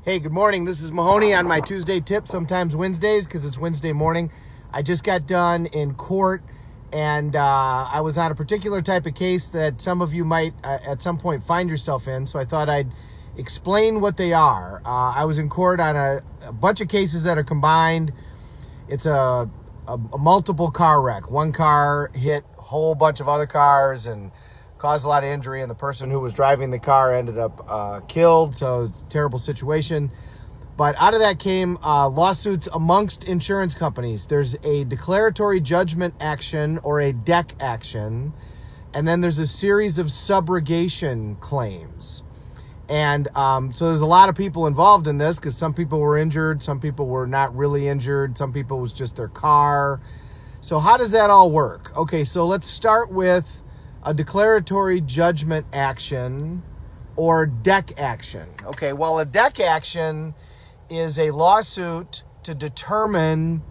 Hey, good morning. This is Mahoney on my Tuesday tip, sometimes Wednesdays because it's Wednesday morning. I just got done in court, and I was on a particular type of case that some of you might at some point find yourself in, so I thought I'd explain what they are. I was in court on a bunch of cases that are combined. It's a multiple car wreck. One car hit a whole bunch of other cars and caused a lot of injury, and the person who was driving the car ended up killed, so it's a terrible situation. But out of that came lawsuits amongst insurance companies. There's a declaratory judgment action or a DEC action, and then there's a series of subrogation claims. And so there's a lot of people involved in this because some people were injured, some people were not really injured, some people it was just their car. So how does that all work? Okay, so let's start with a declaratory judgment action or DEC action. Okay, well, a DEC action is a lawsuit to determine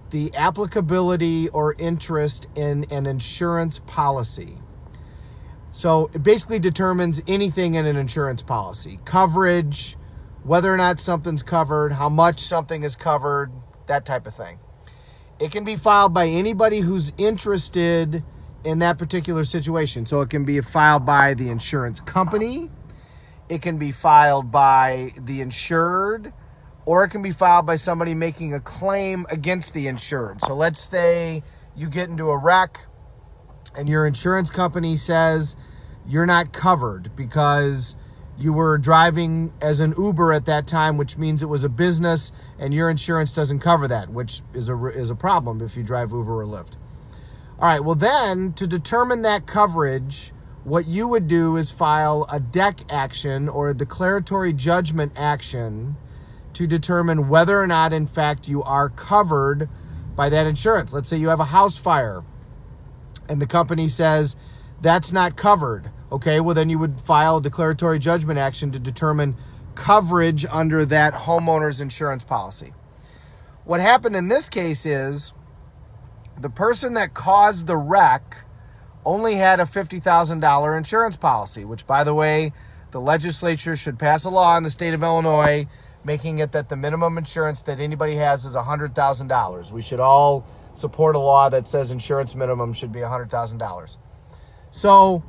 the applicability or interest in an insurance policy. So it basically determines anything in an insurance policy: coverage, whether or not something's covered, how much something is covered, that type of thing. It can be filed by anybody who's interested in that particular situation. So it can be filed by the insurance company, it can be filed by the insured, or it can be filed by somebody making a claim against the insured. So let's say you get into a wreck and your insurance company says you're not covered because you were driving as an Uber at that time, which means it was a business, and your insurance doesn't cover that, which is a problem if you drive Uber or Lyft. All right, well then, to determine that coverage, what you would do is file a DEC action or a declaratory judgment action to determine whether or not, in fact, you are covered by that insurance. Let's say you have a house fire and the company says that's not covered. Okay, well then you would file a declaratory judgment action to determine coverage under that homeowner's insurance policy. What happened in this case is the person that caused the wreck only had a $50,000 insurance policy, which, by the way, the legislature should pass a law in the state of Illinois making it that the minimum insurance that anybody has is $100,000. We should all support a law that says insurance minimum should be $100,000. So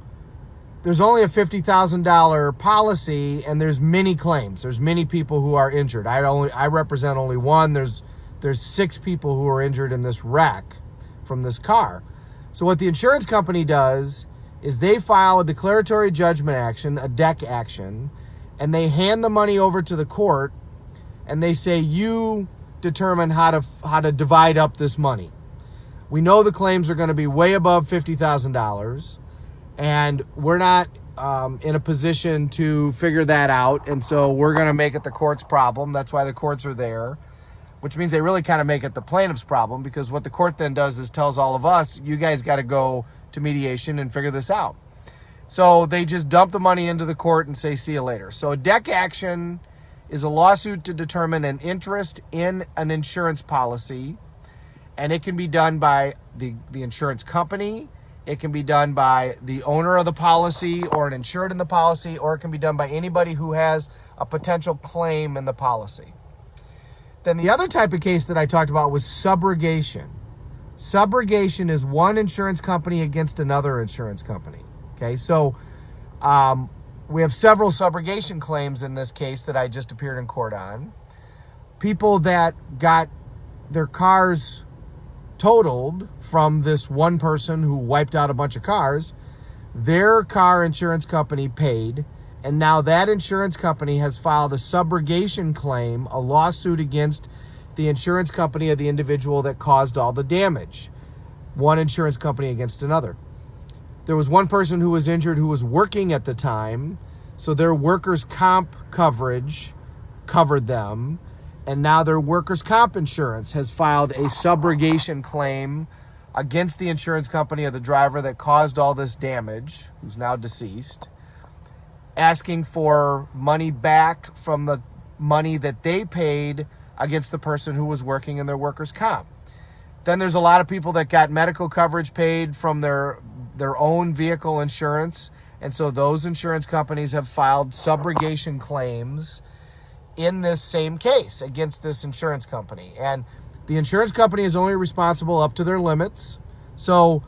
there's only a $50,000 policy, and there's many claims. There's many people who are injured. I represent only one. There's 6 people who are injured in this wreck from this car. So what the insurance company does is they file a declaratory judgment action, a DEC action, and they hand the money over to the court, and they say, you determine how to divide up this money. We know the claims are going to be way above $50,000, and we're not in a position to figure that out, and so we're going to make it the court's problem. That's why the courts are there, which means they really kind of make it the plaintiff's problem, because what the court then does is tells all of us, you guys got to go to mediation and figure this out. So they just dump the money into the court and say, see you later. So a DEC action is a lawsuit to determine an interest in an insurance policy, and it can be done by the insurance company, it can be done by the owner of the policy or an insured in the policy, or it can be done by anybody who has a potential claim in the policy. Then the other type of case that I talked about was subrogation. Subrogation is one insurance company against another insurance company. Okay, so we have several subrogation claims in this case that I just appeared in court on. People that got their cars totaled from this one person who wiped out a bunch of cars, their car insurance company paid, and now that insurance company has filed a subrogation claim, a lawsuit against the insurance company of the individual that caused all the damage. One insurance company against another. There was one person who was injured who was working at the time, so their workers' comp coverage covered them, and now their workers' comp insurance has filed a subrogation claim against the insurance company of the driver that caused all this damage, who's now deceased, asking for money back from the money that they paid against the person who was working in their workers' comp. Then there's a lot of people that got medical coverage paid from their own vehicle insurance, and so those insurance companies have filed subrogation claims in this same case against this insurance company. And the insurance company is only responsible up to their limits. So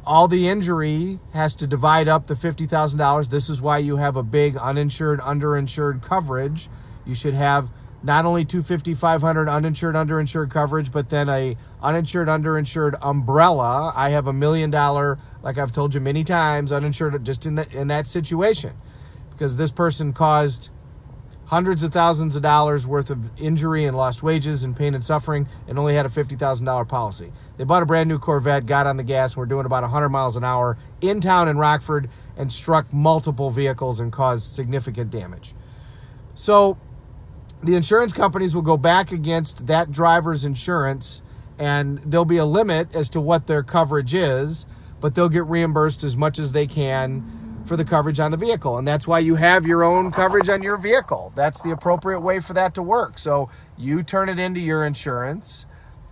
all the injury has to divide up the $50,000. This is why you have a big uninsured, underinsured coverage. You should have not only $250,000, $500,000 uninsured, underinsured coverage, but then a uninsured, underinsured umbrella. I have $1 million, like I've told you many times, uninsured just in that situation, because this person caused hundreds of thousands of dollars worth of injury and lost wages and pain and suffering and only had a $50,000 policy. They bought a brand new Corvette, got on the gas, and were doing about 100 miles an hour in town in Rockford and struck multiple vehicles and caused significant damage. So the insurance companies will go back against that driver's insurance, and there'll be a limit as to what their coverage is, but they'll get reimbursed as much as they can for the coverage on the vehicle. And that's why you have your own coverage on your vehicle. That's the appropriate way for that to work. So you turn it into your insurance,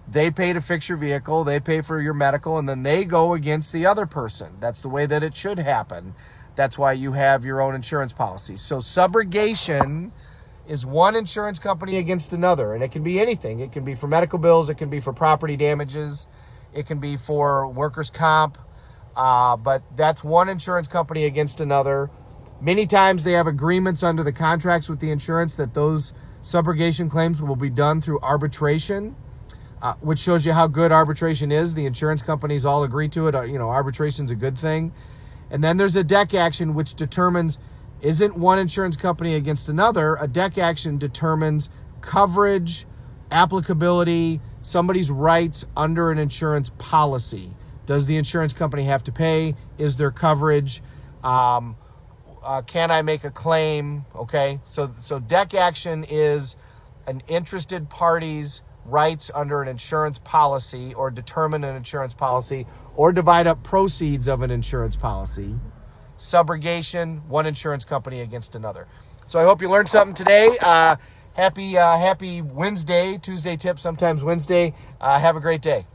they pay to fix your vehicle, they pay for your medical, and then they go against the other person. That's the way that it should happen. That's why you have your own insurance policy. So subrogation is one insurance company against another, and it can be anything. It can be for medical bills, it can be for property damages, it can be for workers' comp, but that's one insurance company against another. Many times they have agreements under the contracts with the insurance that those subrogation claims will be done through arbitration, which shows you how good arbitration is. The insurance companies all agree to it. Arbitration's a good thing. And then there's a deck action, which determines, isn't one insurance company against another. A deck action determines coverage, applicability, somebody's rights under an insurance policy. Does the insurance company have to pay? Is there coverage? Can I make a claim? Okay, so deck action is an interested party's rights under an insurance policy, or determine an insurance policy, or divide up proceeds of an insurance policy. Subrogation, one insurance company against another. So I hope you learned something today. Happy Wednesday, Tuesday tip, sometimes Wednesday. Have a great day.